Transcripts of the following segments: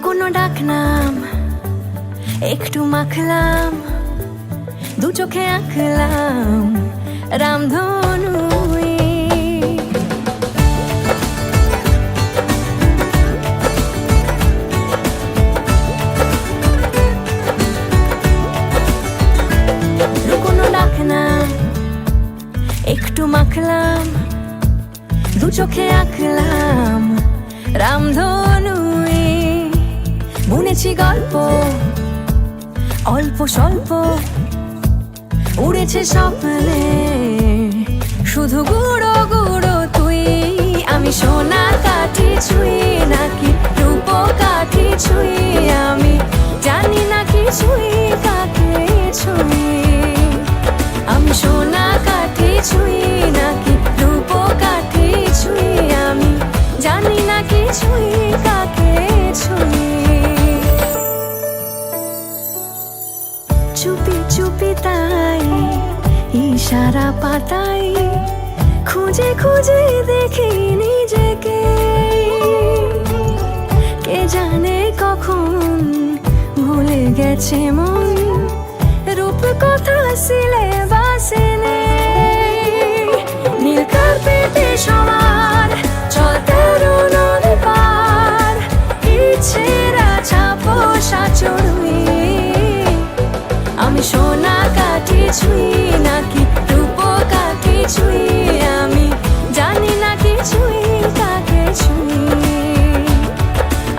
লুকোনো ডাকনাম একটু মাখলাম, দু চোখে আঁকলাম রামধনু। লুকোনো ডাকনাম একটু মাখলাম, দু চোখে আঁকলাম রামধনু। বুনেছি গল্প অল্প স্বল্প, উড়েছে স্বপ্নে শুধু গুঁড়ো গুঁড়ো তুই। আমি সোনা কাঠি ছুঁই নাকি রূপ কাঠি ছুঁই, আমি জানি না কিছুই কাকে ছুঁই। আমি সোনা কাঠি ছুঁই নাকি রূপ কাঠি ছুঁই, আমি জানি না কিছুই কাকে ছুঁই। চুপি চুপি তাই ইশারা পাতাই, খুঁজে খুঁজে দেখি নিজেকে। কে জানে কখন ভুলে গেছে মন, রূপ কথা সিলেবাসে নেই। নীল কার্পেটে সবার চলতে নদী পার, ইচ্ছেরা ছাপো সাচড়ুই। আমি সোনা কাঠি ছুঁই নাকি রূপ কাঠি ছুঁই, আমি জানি না কিছুই কাকে ছুঁই।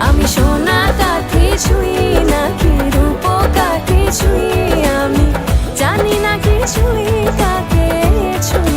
আমি সোনা কাঠি ছুঁই নাকি রূপ কাঠি ছুঁই, আমি জানি না কিছুই কাকে ছুঁই।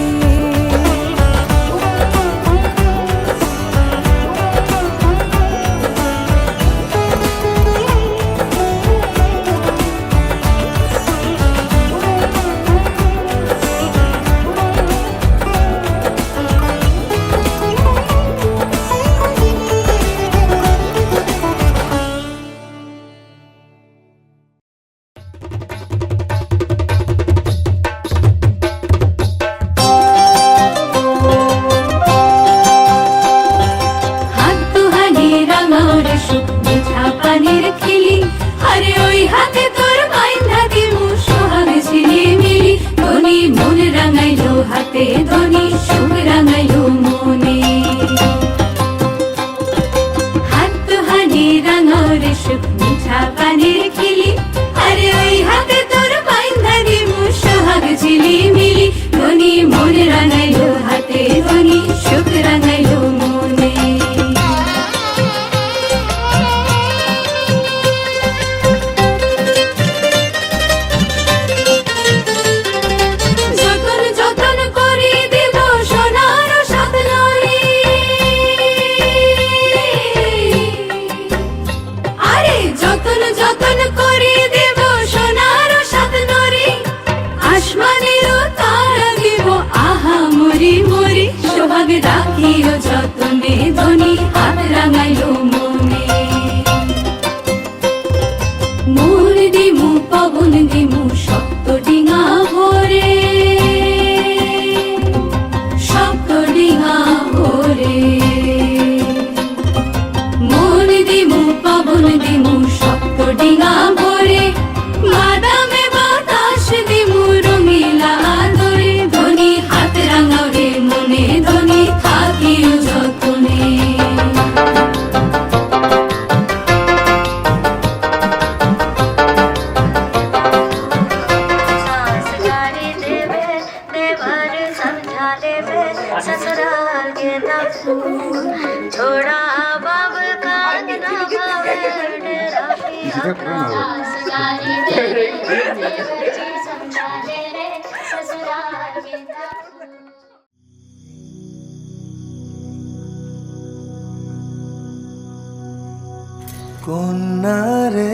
কন্যা রে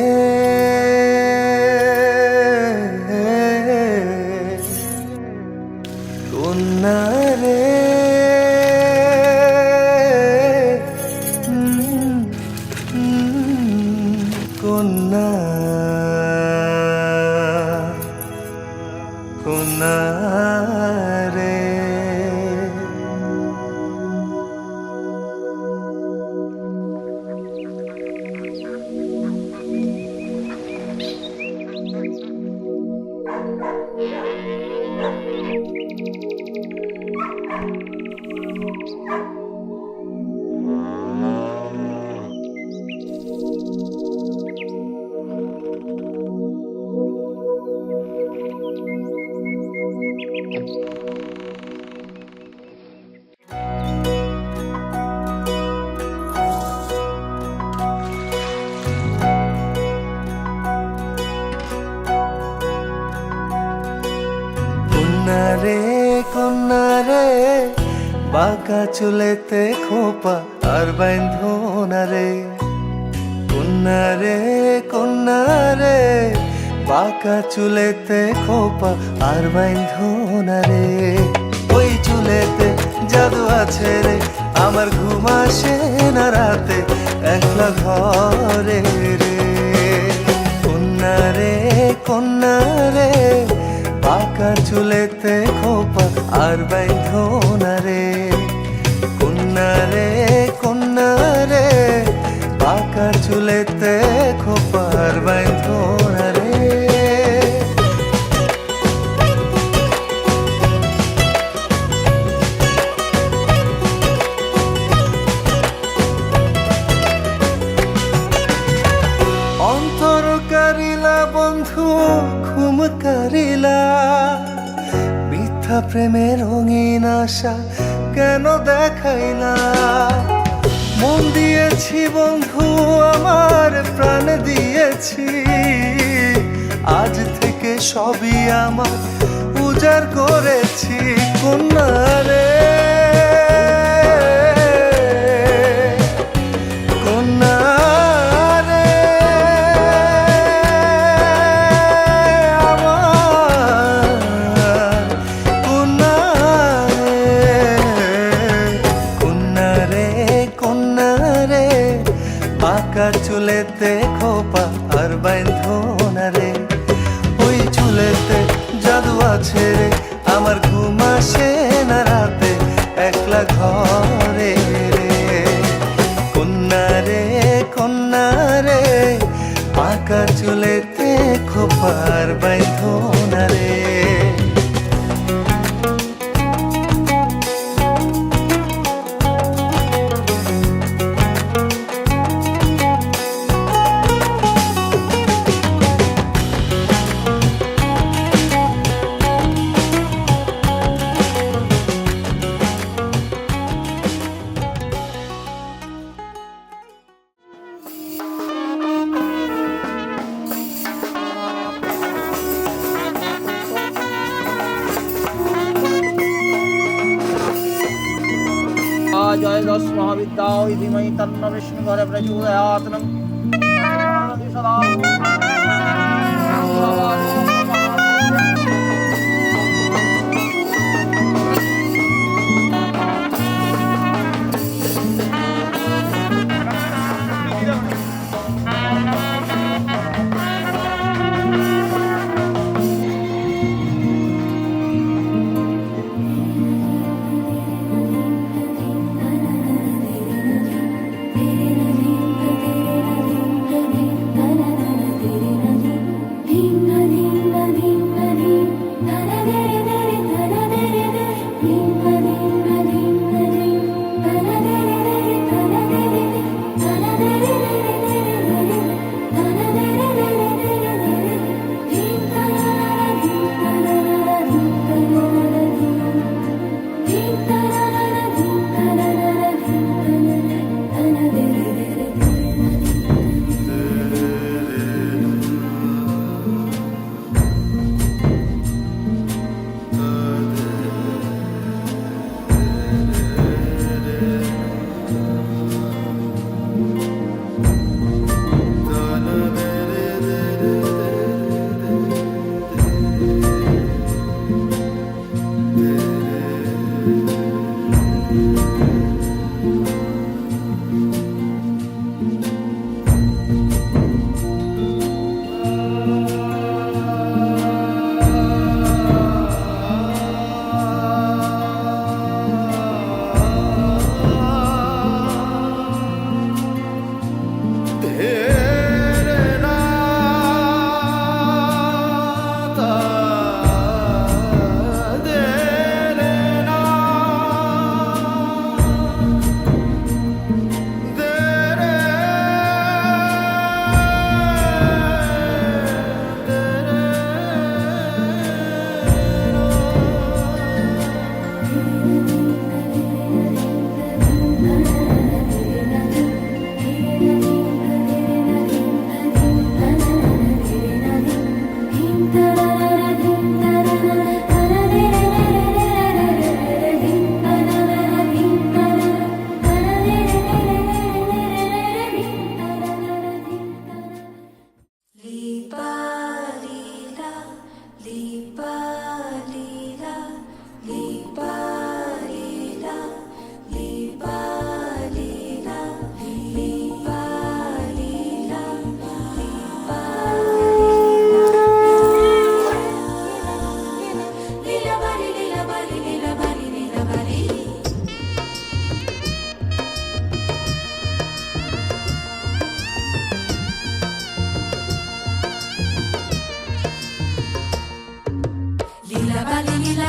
কন্যা রে কন্যা কন্যা রে। কন্যা রে বাঁকা চুলেতে খোপা আর বাইন্ধনা রে কন্যা রে বাঁকা চুলেতে খোপা আর বাইন্ধনা রে ওই চুলেতে জাদু আছে রে আমার ঘুম আসে না রাতে একলা ঘরে রে কন্যা রে বাঁকা চুলেতে খোপা আর বাইন্ধনা রে কন্যা রে বাঁকা চুলেতে খোপা আর বাইন্ধনা রে অন্তর কারিলা বন্ধু ঘুম কারিলা মিথ্যা প্রেমের রঙিন আশা কেন দেখাইলা মন দিয়েছি বন্ধু আমার প্রাণ দিয়েছি আজ থেকে সবই আমার উজাড় করেছি কন্যা রে বাঁকা চুলেতে খোপা আর বাইন্ধনা রে ওই চুলেতে জাদু আছে রে আমার ঘুম আসে না রাতে একলা ঘরে রে কন্যা রে বাঁকা চুলেতে খোপা আর বাইন্ধনা রে जय दश महाविद्या धीमहि तन्नो विष्णु घर प्रचोदयात् सदा धिं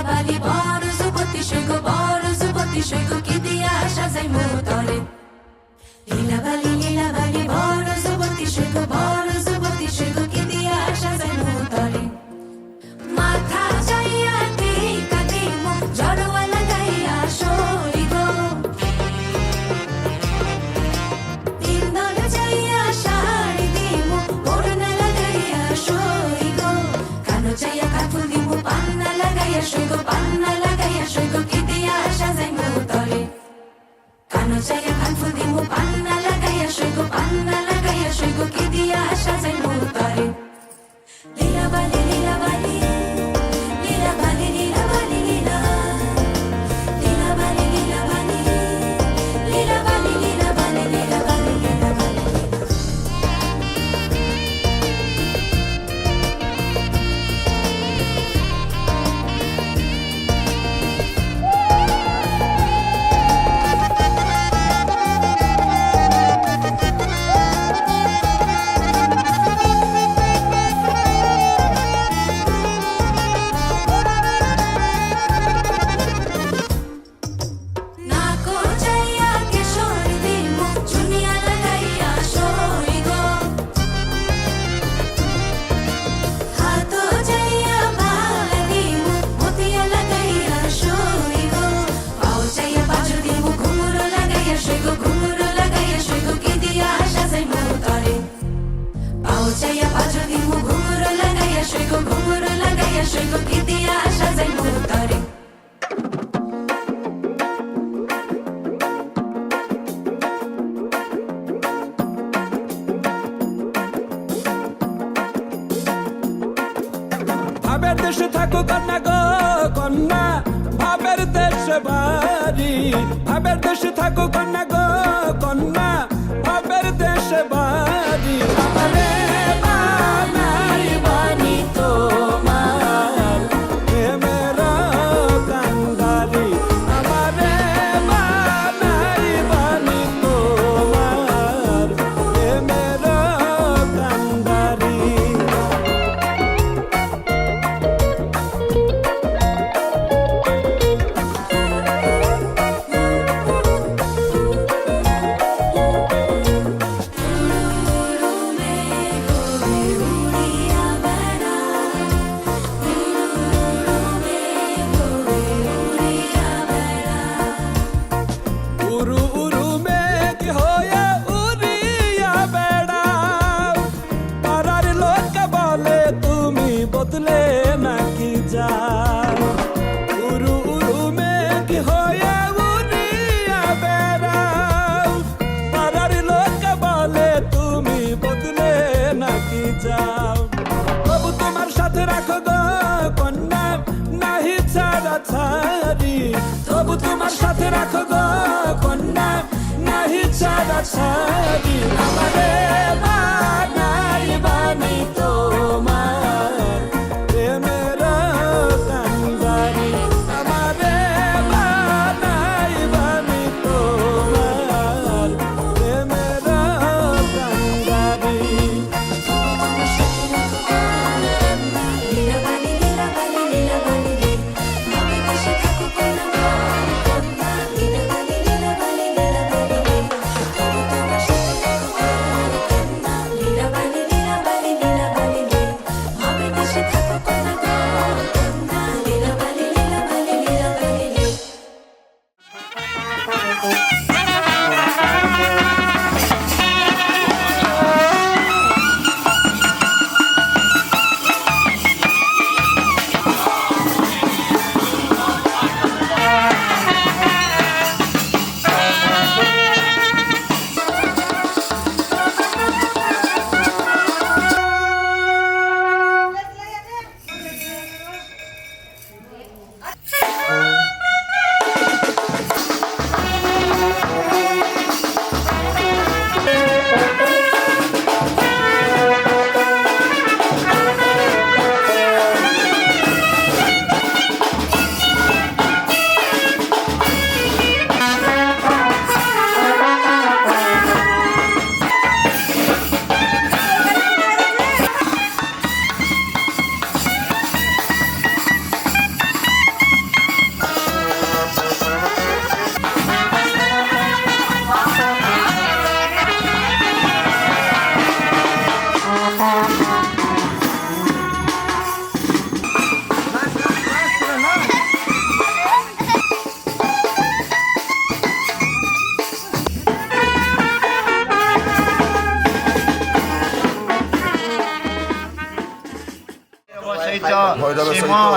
বালি বড় যুবতী সৈগ বড় যুবতী সৈগ কি দিয়া সাজাই মোতরে লীলা বালি বড় যুবতী সৈগ বড় যুবতী সৈগ কি দিয়া সাজাই মোতরে মাথা যাইয়া টিকা দিমু জড়োয়া লাগাইয়া সই গো তিনদল যাইয়া শাড়ি দিমু ওড়না লাগাইয়া সই গো কানো যাইয়া কাঠুল দিমু পান্না লাগাইয়া সই গো পান্না লাগাইয়া সই গো কি দিয়া সাজাই মোতরে কানো যাইয়া কাঠুল দিমু পান্না লাগাইয়া সই গো পান্না লাগাইয়া সই গো কি দিয়া সাজাই মোতরে লীলা বালি লীলা বালি লীলা বালি লীলা বালি লীলা লীলা বালি লীলা বালি লীলা বালি লীলা বালি লীলা বালি লীলা বালি নাকো যাইয়া কেশর দিমু চুনিয়া লাগাইয়া সই গো হাতো যাইয়া মালা দিমু মতিয়া লাগাইয়া সই গো পাও যাইয়া বাজু দিমু ঘুমুরো লাগাইয়া সই গো ঘুমুরো লাগাইয়া সই গো কি দিয়া সাজাই মোতরে পাও যাইয়া বাজু দিমু ঘুমুরো লাগাইয়া সই গো ঘুমুরো লাগাইয়া সই গো কি দিয়া সাজাই মোতরে ভাবের দেশে থাকো কন্যা গো কন্যা ভাবের দেশে বাড়ি ভাবের দেশে থাকো কন্যা গো কন্যা ভাবের দেশে বাড়ি আমারে বানাই বানি তোমার প্রেমের কান্ডারি আমারে বানাই বানি তোমার প্রেমের কান্ডারি উরু উরু মেঘ হয়ে উড়িয়া বেড়াও পাড়ার লোক বলে তুমি বদলে নাকি যাও উরু উরু মেঘ হয়ে উড়িয়া বেড়াও পাড়ার লোক বলে তুমি বদলে নাকি যাও তবু তোমার সাথে রাখো গো কন্যা নাহি ছাড়া ছাড়ি তবু তোমার সাথে রাখো গো কন্যা নাহি ছাড়া ছাড়ি আমারে বানাই বানি তোমার প্রেমের কান্ডারি আমারে বানাই বানি তোমার প্রেমের কান্ডারি লীলা বালি লীলা বালি লীলা বালি রে ভাবে দেশে থাকো কন্যা কন্যা লীলা বালি লীলা বালি লীলা বালি রে তবু তোমার সাথে থাকো কন্যা লীলা বালি লীলা বালি লীলা বালি রে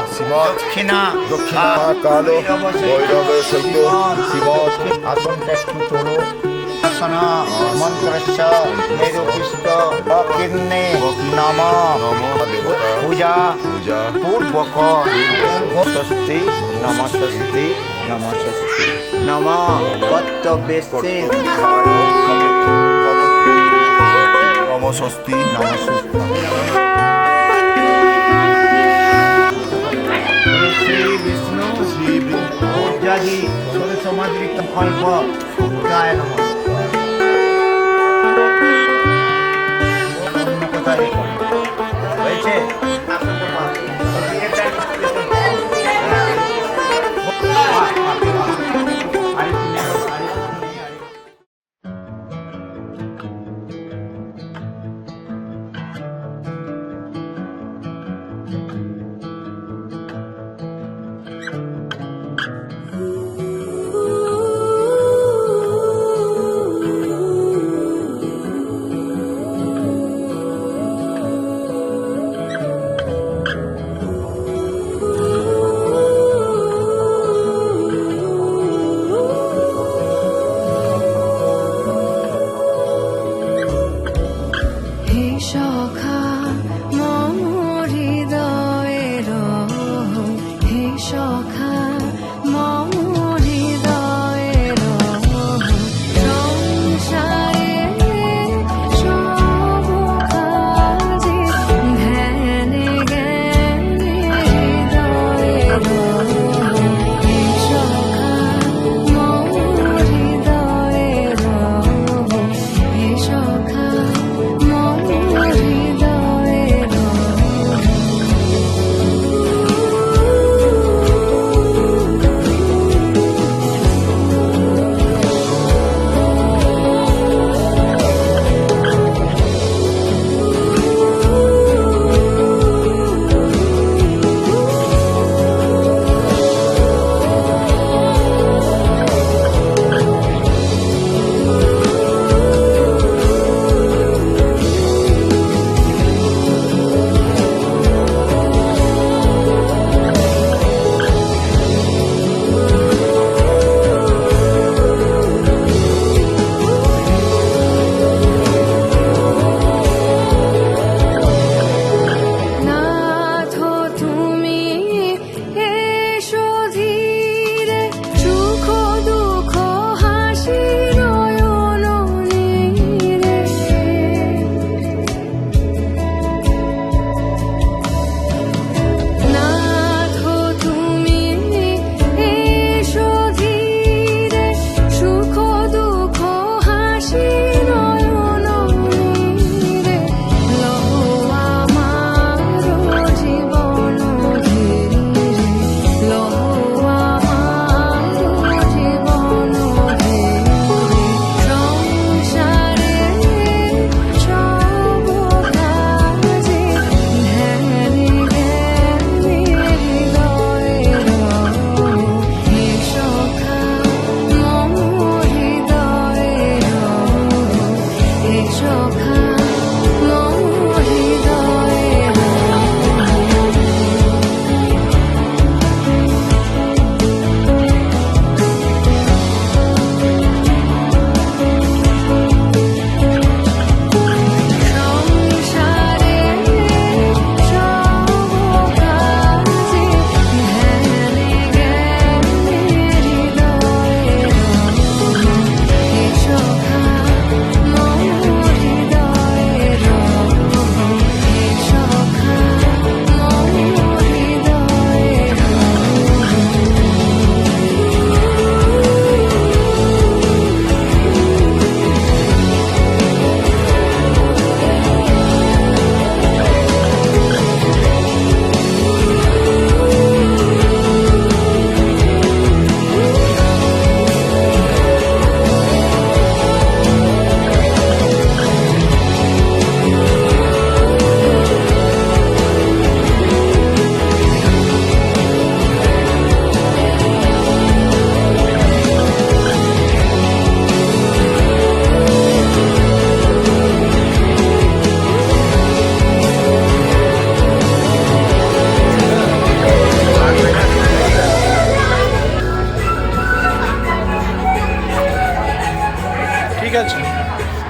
শ্রীমৎ দক্ষিণা কালো ভৈরবের সহিত শ্রীমৎ আসন একটু তোলো আসন মন্ত্রস্য নিরুপিষ্ট অকীর্ণে নম পূজা পূর্বক স্বস্তি নম স্বস্তি নম স্বস্তি নম কর্তব্যস্তে নম স্বস্তি নম স্বস্তি শ্রী বিষ্ণু ऊर्जाही सूर्यसमाद्रिक कल्प गाय नमः অন্য কোথায় হয়েছে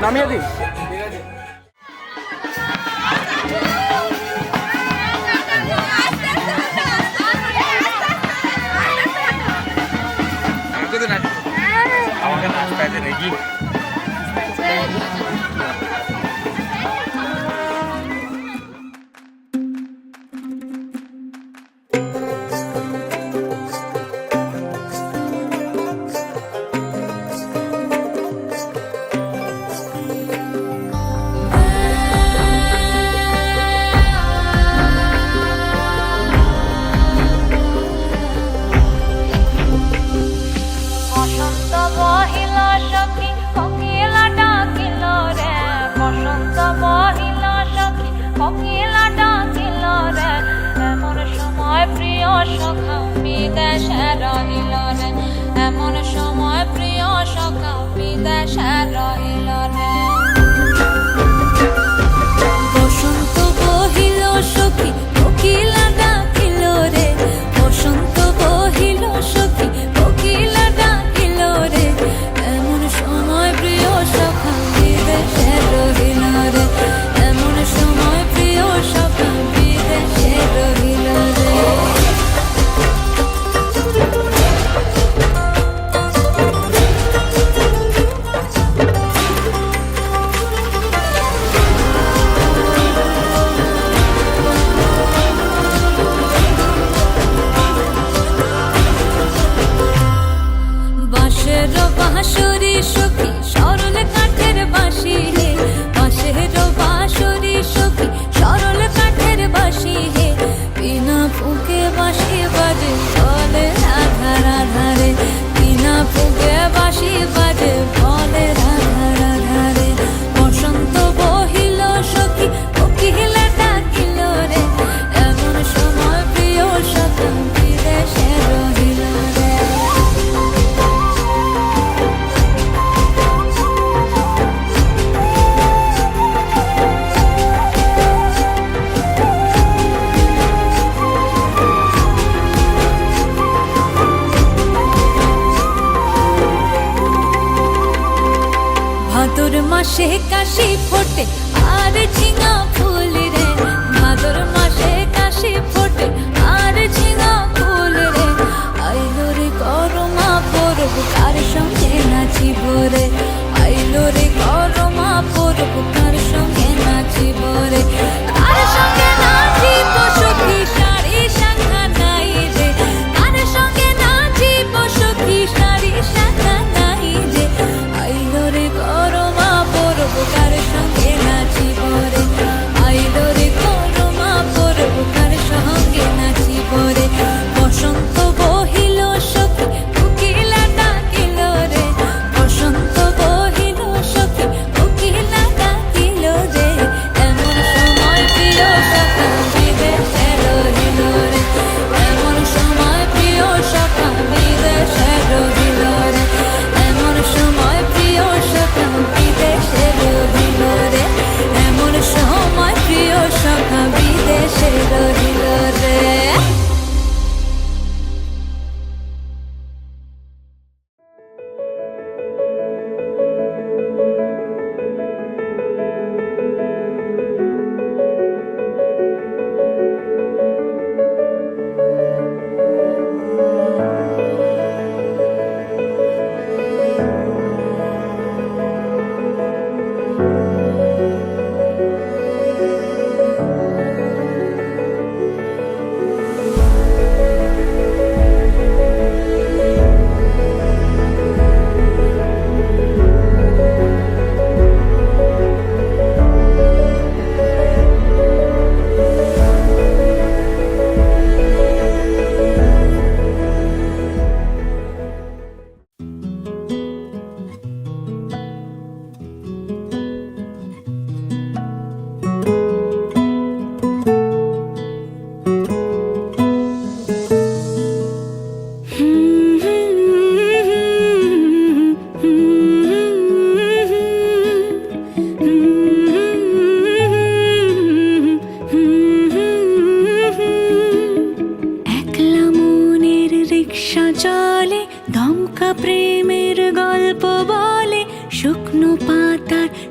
নামিয়ে দিই। আমাকে নাচতে দেখি। বসন্ত বহিল সখী কোকিলা ডাকিল রে, বসন্ত বহিল সখী কোকিলা ডাকিল রে, এমন সময় প্রিয় সখা বিদেশে রহিল রে, এমন সময় প্রিয় সখা বিদেশে রহিল রে। বসন্ত বহিল সখী কোকিলা ডাকিল রে, বসন্ত বহিল সখী কোকিলা ডাকিল রে, এমন সময় প্রিয় সখা বিদেশে রহিল রে, এমন সময় প্রিয় সখা বিদেশে রহিল রে। বাঁশের বাঁশরি সখী সরল কাঠের বাঁশি হে, বাঁশের বাঁশরি সখী সরল কাঠের বাঁশি হে, বিনা ফুঁকে বাঁশি বাজে বলে রাধা রাধা রে, বিনা ফুঁকে বাঁশি বাজে বলে রাধা রাধা রে। বসন্ত বহিল সখী কোকিলা ডাকিল রে, এমন সময় প্রিয় সখা বিদেশে রহিল রে। ভাদর মাসে কাশি ফোটে আর ঝিঙা ফুল রে, ভাদর মাসে কাশি ফোটে আর ঝিঙা ফুল রে, আইলো রে করমা পরব কার সঙ্গে নাচিব রে, আইলো রে করমা পরব কার সঙ্গে নাচিব রে, কার সঙ্গে নাচিব সখী শাড়ি শাখা নাই রে, কার সঙ্গে নাচিব সখী শাড়ি শাখা নাই রে, আইলো রে করমা পরব কার সঙ্গে নাচিব রে, আইলো রে করমা পরব কার সঙ্গে নাচিব রে। বসন্ত বহিল সখী কোকিলা ডাকিল রে, বসন্ত বহিল সখী কোকিলা ডাকিল রে, এমন সময় প্রিয় সখা বিদেশে রহিল রে, এমন সময় প্রিয় সখা বিদেশে রহিল রে, এমন সময় প্রিয় সখা বিদেশে রহিল রে, এমন সময় প্রিয় সখা বিদেশে রহিল রে।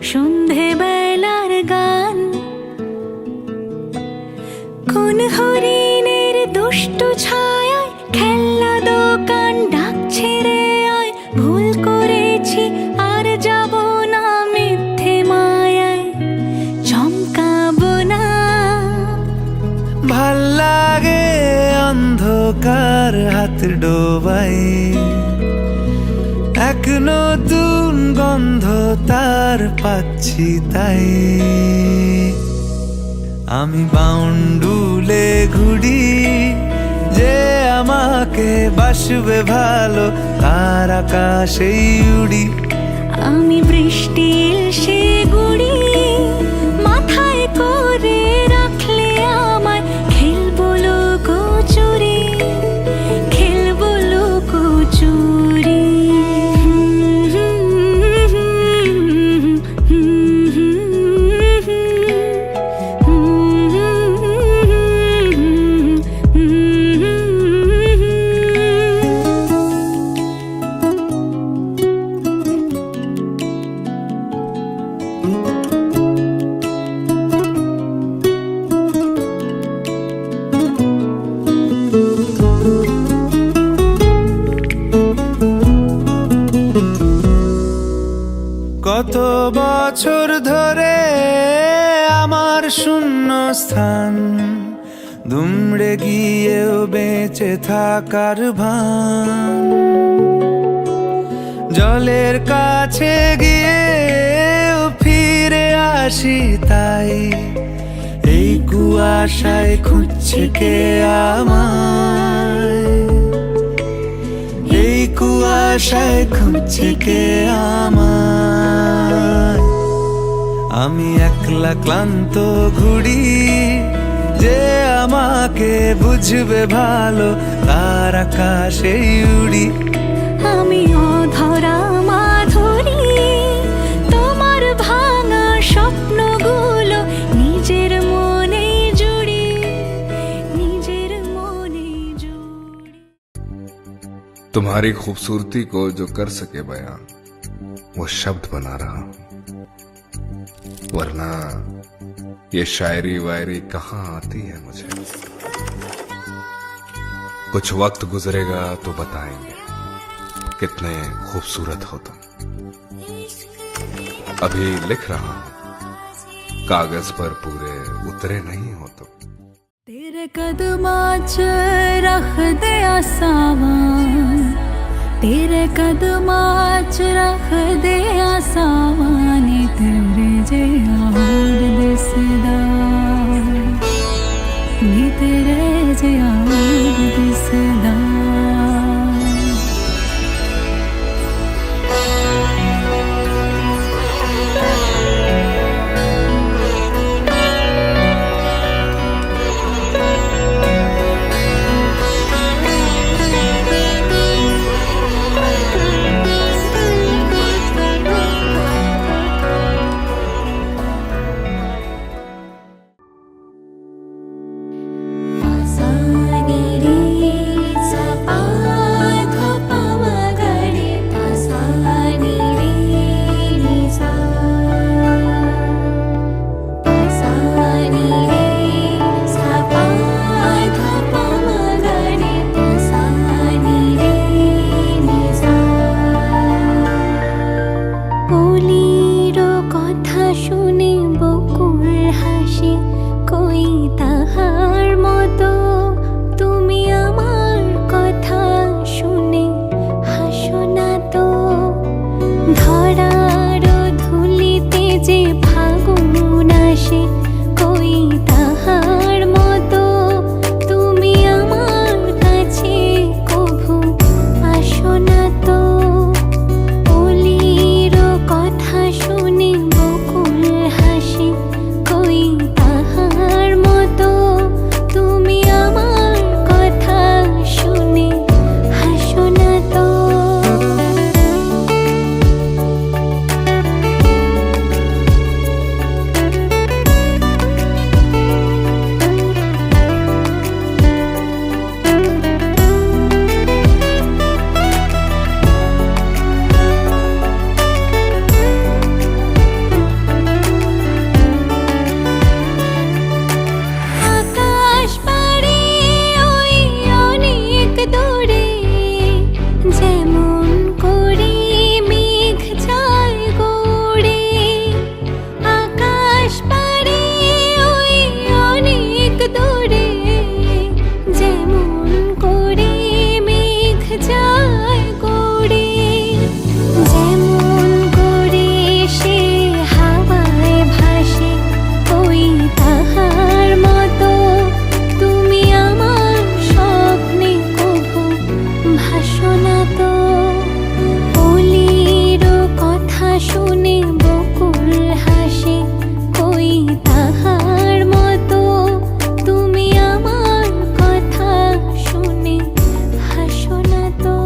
সন্ধেবেলার গান, কোন হরিণের দুষ্ট ছায়ায় খেলনা দোকান ডাকছে রে আয়, ভুল করেছি আর যাব না মিথ্যে মায়ায়, চমকাবো না। ভাল লাগে অন্ধকার হাত ডোবাই, এক নতুন গন্ধ তার পাচ্ছি তাই। আমি বাউন্ডুলে ঘুরি, যে আমাকে বাসবে ভালো তার আকাশেই উড়ি। আমি বৃষ্টির সে গুড়ি মাথায় করে রাখলে আমায়, খেলবো লুকোচুরি, খেলবো লুকোচুরি। কত বছর ধরে আমার শূন্য স্থান, দুমড়ে গিয়েও বেঁচে থাকার ভান। জলের কাছে গিয়েও ফিরে আসি তাই, এই কুয়াশায় খুঁজছে কে আমায়, এই কুয়াশায় খুঁজছে কে আমায়। আমি একলা ক্লান্ত ঘুরি, যে আমাকে বুঝবে ভালো তার আকাশেই উড়ি। আমি অধরা মাধুরী, তোমার ভাঙা স্বপ্নগুলো নিজের মনে জুড়ি, নিজের মনে জুড়ি। तुम्हारी खूबसूरती को जो कर सके बयां, वो शब्द बना रहा हूं, वरना ये शायरी वायरी कहाँ आती है मुझे। कुछ वक्त गुजरेगा तो बताएंगे कितने खूबसूरत हो तुम। अभी लिख रहा हूं, कागज पर पूरे उतरे नहीं हो तुम। तेरे कदमां च रख दे आसावान, तेरे कदमां च रख दे आसावान, तेरे जे आवाज दिसदा, नी तेरे जे आवाज दिसदा। आसान মতো অলির কথা শুনে বকুল হাসে কই তাহার মতো তুমি আমার কথা শুনে হাসো না তো।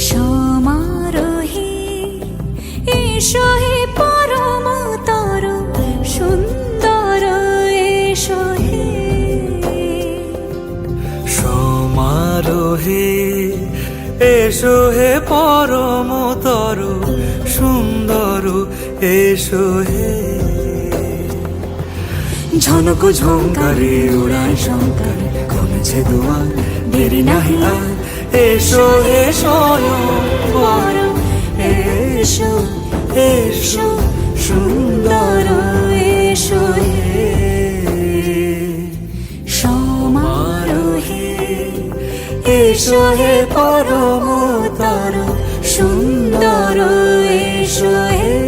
সমারোহে এসো হে পরমতর সুন্দর এসো হে। সমারোহে এসো হে পরমতর সুন্দর এসো হে। ঝনক ঝঙ্কারে উড়ায় শঙ্কর কমেছে দুয়ার দেরি নাহি আর এসো হে স্বয়ংবর এসো এসো সুন্দর এসো হে। সমারোহে এসো হে পরমতর সুন্দর এসো হে।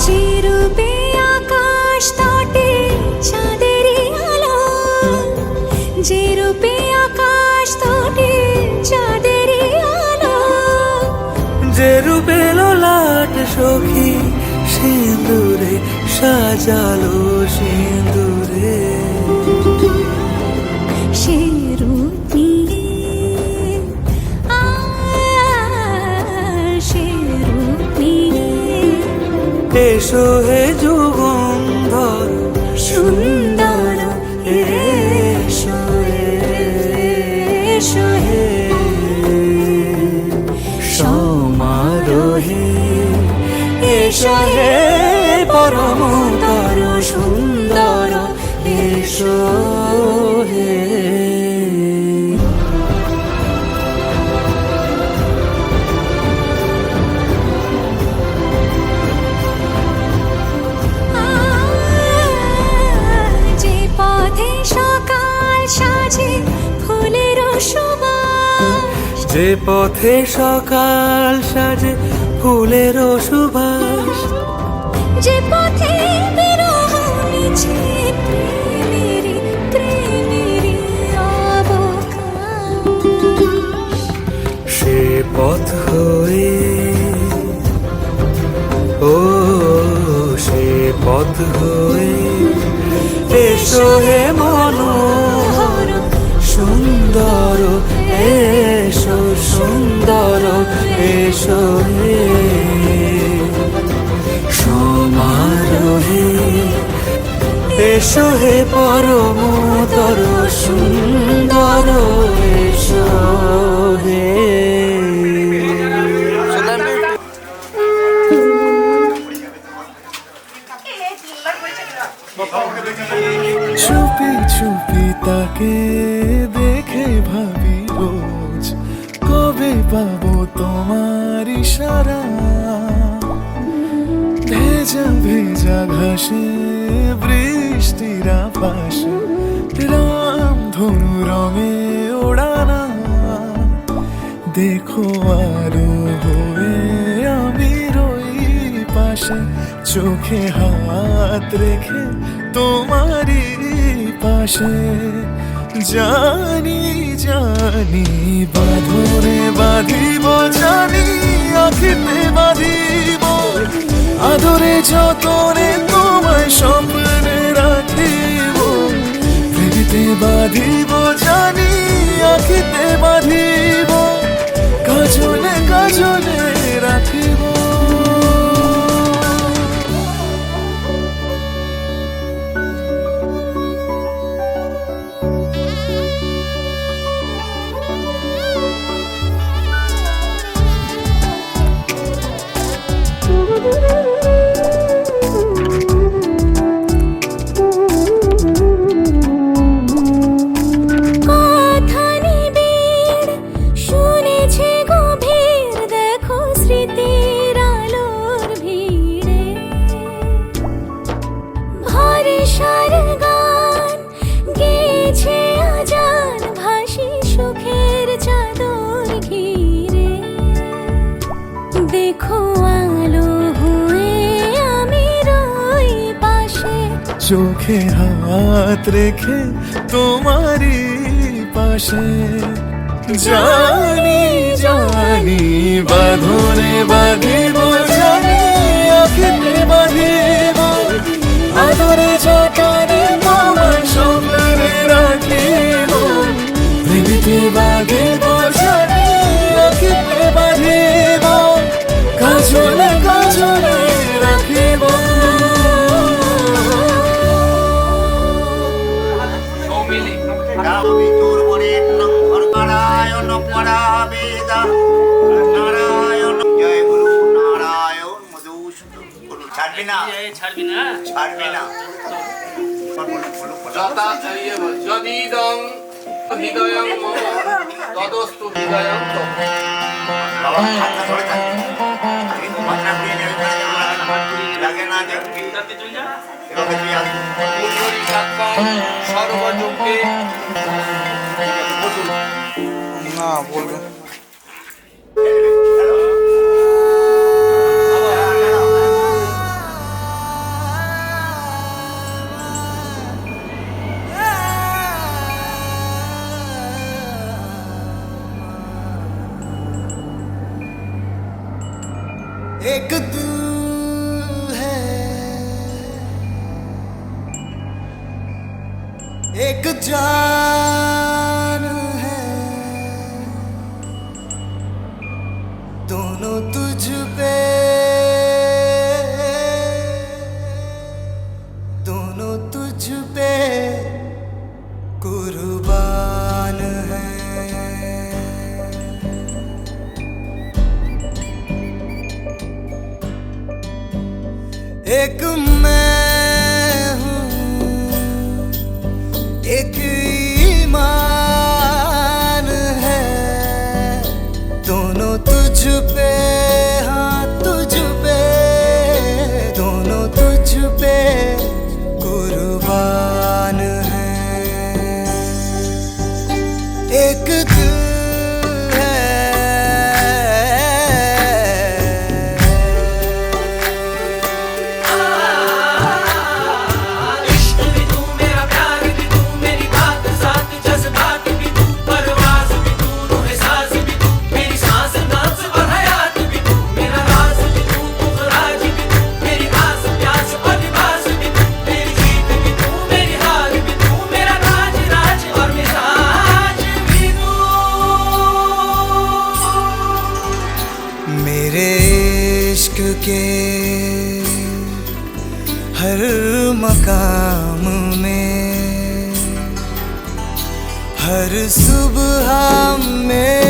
যে রূপে আকাশ তটে চাঁদেরই আলো, যে রূপে আকাশ তটে চাঁদেরই আলো, যে রূপে ললাট সখী সিঁদুরে সাজালো সিঁদুরে। সে রূপ নিয়ে সে রূপ নিয়ে এসো হে যুগন্ধর সুন্দর এসো এসো হে। সমারোহে এসো হে পরমতর সুন্দর এসো হে। যে পথে সকাল সাজে ফুলের সুবাস, যে পথে সকাল সাজে ফুলের সুবাস, যে পথে বিরহ মিছে প্রেমেরই প্রেমেরই অবকাশ, সে পথ হয়ে ও সে পথ হয়ে এসো হে মনোহর সুন্দর এসো সুন্দর এসো হে। সমারোহে এসো হে পরমতর সুন্দর এসো হে। পাবো তোমার ইশারা, ভেজা ভেজা ঘাসে বৃষ্টির পাশে রাম ধনু রঙে ওড়ানা, দেখো আরো হয়ে আমি রই পাশে, চোখে হাত রেখে তোমারই পাশে। জানি জানি বাঁধনে বাঁধিব, জানি আখিতে বাঁধিব, আদরে যতনে তোমায় স্বপ্নে রাখিব, প্রেমেতে বাঁধিব, জানি আখিতে বাঁধিব, কাজলে কাজলে রাখিব। কথা নিবিড় শুনেছে গভীর, দেখো স্মৃতির আলোর ভিড়ে ভরসার গান গেয়েছে আজান, ভাসি সুখের চাদর ঘিরে, দেখো আলো হয়ে আমি রই পাশে, চোখে হাত রেখে তোমারই পাশে। জানি জানি বাঁধনে বাঁধিব, জানি আখিতে বাঁধিব, আদরে যতনে তোমায় স্বপ্নে রাখিব, প্রেমেতে বাঁধিব, জানি আখিতে বাঁধিব, কাজলে কাজলে রাখিব। বিতুর্বরেণ্যং নারায়ণ পরাবেদা, নারায়ণ জয় গুরু নারায়ণ মধুসূদন গুরু। ছাড়বি না, ছাড়বি না, ছাড়বি না। যদিদং হৃদয়ং মম তদস্তু হৃদয়ং তম। বাবা হাতটা ধরে থাক, মাথা ঘুরিয়ে নেবে, লাগে না যে এভাবে তুই আসবি। পুণ্ডরী কাক্ষাং সর্বযজ্ঞে। না বলবেন एक तू है, एक जान है, दोनों तुझ पे, दोनों तुझ पे कुर्बान है। एक मैं हूँ, एक ईमान है, दोनों तुझ पे, हाँ तुझ पे, दोनों तुझ पे कुर्बान है। एक दिल के हर मकाम में, हर सुबह में